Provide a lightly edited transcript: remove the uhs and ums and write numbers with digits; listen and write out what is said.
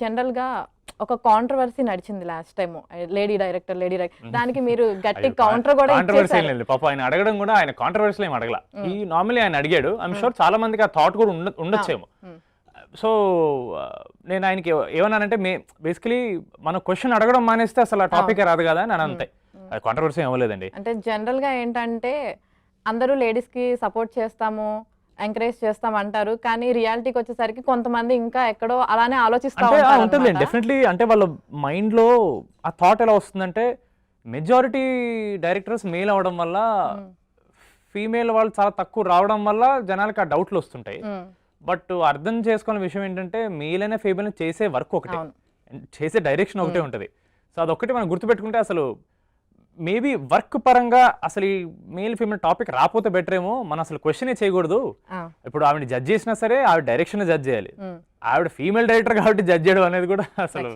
General గా ఒక controversy నడిచింది లాస్ట్ టైం, లేడీ డైరెక్టర్ దానికి మీరు గట్టి కౌంటర్ కూడా కాంట్రవర్సీ ఇచ్చేసారు. లేదు పాప, ఆయన అడగడం కూడా ఆయన కాంట్రవర్సీ ఏం అడగల. ఈ నార్మల్లీ ఆయన అడిగాడు. ఐఎమ్ షూర్ చాలా మందికి ఆ థాట్ కూడా ఉండొచ్చేమో. సో నేను ఆయనకి ఏమన్నానంటే బేసికలీ మనం క్వశ్చన్ అడగడం మానేస్తే అసలు ఆ టాపిక్ రాదు కదా అని అంతే. అది కాంట్రవర్సీ ఏమలేదండి. అంటే జనరల్ గా ఏంటంటే అందరూ లేడీస్ కి సపోర్ట్ చేస్తాము, ఎంకరేజ్ చేస్తాం అంటారు, కానీ రియాలిటీకి వచ్చేసరికి కొంతమంది ఇంకా ఎక్కడో అలానే ఆలోచిస్తా ఉంటుంది డెఫినెట్లీ. అంటే వాళ్ళ మైండ్ లో ఆ థాట్ ఎలా వస్తుందంటే మెజారిటీ డైరెక్టర్స్ మేల్ అవడం వల్ల ఫీమేల్ వాళ్ళు చాలా తక్కువ రావడం వల్ల జనాలకి ఆ డౌట్లు వస్తుంటాయి. బట్ అర్థం చేసుకున్న విషయం ఏంటంటే మేల్ అయినా ఫీమేల్ చేసే వర్క్ ఒకటే, చేసే డైరెక్షన్ ఒకటే ఉంటుంది. సో అదొక్కటి మనం గుర్తుపెట్టుకుంటే అసలు మేబీ వర్క్ పరంగా అసలు ఈ మేల్ ఫీమేల్ టాపిక్ రాకపోతే బెటర్ ఏమో. మనం అసలు క్వశ్చనే చేయకూడదు. ఇప్పుడు ఆవిడ జడ్జ్ చేసినా సరే ఆవిడ డైరెక్షన్ జడ్జ్ చేయాలి. ఆవిడ ఫీమేల్ డైరెక్టర్ కాబట్టి జడ్జ్ చేయడం అనేది కూడా అసలు